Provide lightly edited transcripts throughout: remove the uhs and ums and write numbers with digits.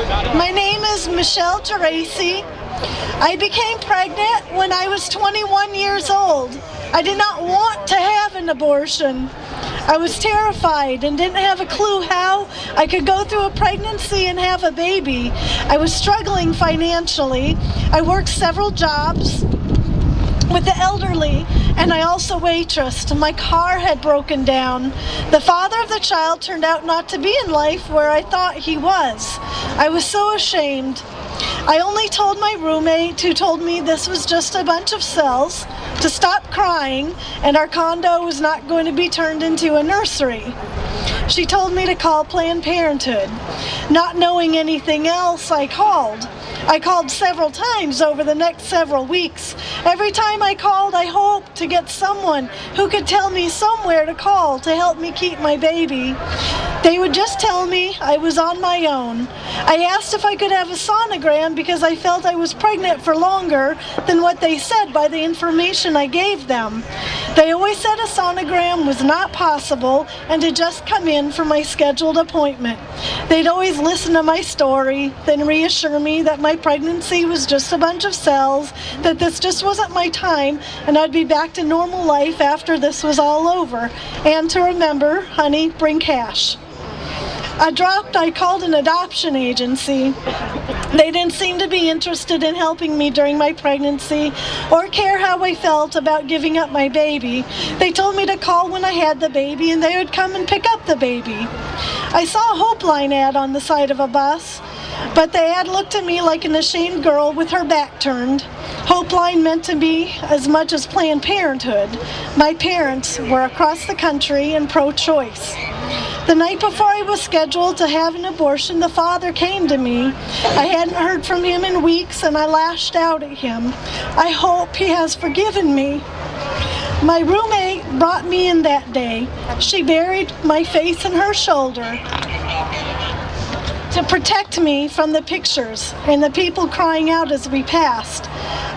My name is Michelle Geraci. I became pregnant when I was 21 years old. I did not want to have an abortion. I was terrified and didn't have a clue how I could go through a pregnancy and have a baby. I was struggling financially. I worked several jobs with the elderly, and I also waitressed. My car had broken down. The father of the child turned out not to be in life where I thought he was. I was so ashamed. I only told my roommate, who told me this was just a bunch of cells, to stop crying and our condo was not going to be turned into a nursery. She told me to call Planned Parenthood. Not knowing anything else, I called. I called several times over the next several weeks. Every time I called, I hoped to get someone who could tell me somewhere to call to help me keep my baby. They would just tell me I was on my own. I asked if I could have a sonogram because I felt I was pregnant for longer than what they said by the information I gave them. They always said a sonogram was not possible and to just come in for my scheduled appointment. They'd always listen to my story, then reassure me that my pregnancy was just a bunch of cells, that this just wasn't my time, and I'd be back to normal life after this was all over. And to remember, honey, bring cash. I called an adoption agency. They didn't seem to be interested in helping me during my pregnancy or care how I felt about giving up my baby. They told me to call when I had the baby and they would come and pick up the baby. I saw a Hopeline ad on the side of a bus, but the ad looked at me like an ashamed girl with her back turned. Hopeline meant to be as much as Planned Parenthood. My parents were across the country and pro-choice. The night before I was scheduled to have an abortion, the father came to me. I hadn't heard from him in weeks and I lashed out at him. I hope he has forgiven me. My roommate brought me in that day. She buried my face in her shoulder to protect me from the pictures and the people crying out as we passed.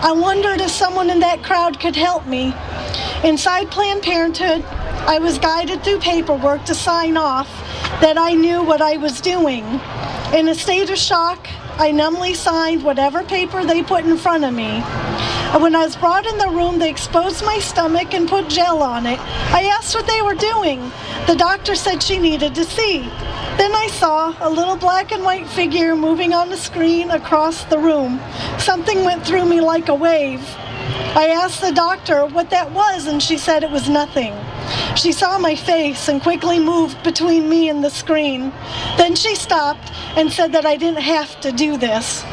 I wondered if someone in that crowd could help me. Inside Planned Parenthood, I was guided through paperwork to sign off that I knew what I was doing. In a state of shock, I numbly signed whatever paper they put in front of me. When I was brought in the room, they exposed my stomach and put gel on it. I asked what they were doing. The doctor said she needed to see. Then I saw a little black and white figure moving on the screen across the room. Something went through me like a wave. I asked the doctor what that was, and she said it was nothing. She saw my face and quickly moved between me and the screen. Then she stopped and said that I didn't have to do this.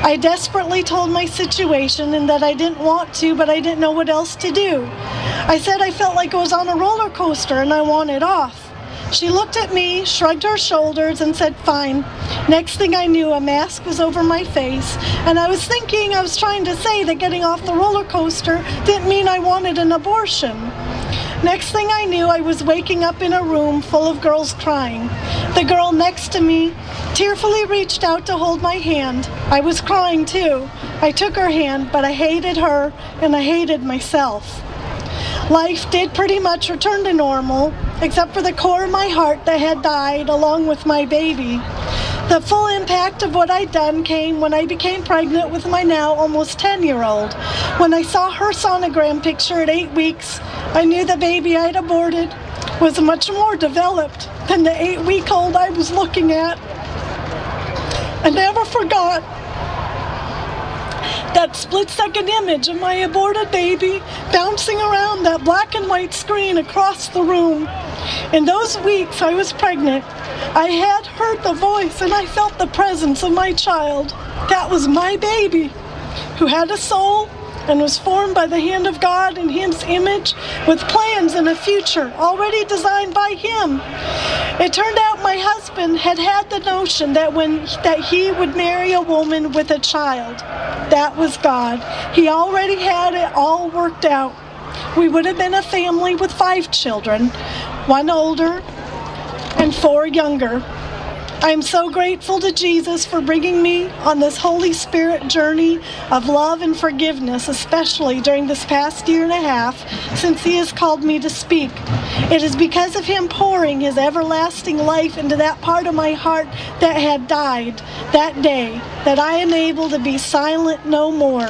I desperately told my situation and that I didn't want to, but I didn't know what else to do. I said I felt like I was on a roller coaster and I wanted off. She looked at me, shrugged her shoulders, and said, fine. Next thing I knew, a mask was over my face, and I was trying to say that getting off the roller coaster didn't mean I wanted an abortion. Next thing I knew, I was waking up in a room full of girls crying. The girl next to me tearfully reached out to hold my hand. I was crying too. I took her hand, but I hated her and I hated myself. Life did pretty much return to normal, except for the core of my heart that had died along with my baby. The full impact of what I'd done came when I became pregnant with my now almost 10-year-old. When I saw her sonogram picture at 8 weeks, I knew the baby I'd aborted was much more developed than the 8-week-old I was looking at. I never forgot that split-second image of my aborted baby bouncing around that black and white screen across the room. In those weeks I was pregnant, I had heard the voice and I felt the presence of my child. That was my baby, who had a soul and was formed by the hand of God in His image, with plans and a future already designed by Him. It turned out my husband had the notion that he would marry a woman with a child. That was God. He already had it all worked out. We would have been a family with 5 children, 1 older and 4 younger. I am so grateful to Jesus for bringing me on this Holy Spirit journey of love and forgiveness, especially during this past year and a half since He has called me to speak. It is because of Him pouring His everlasting life into that part of my heart that had died that day that I am able to be silent no more.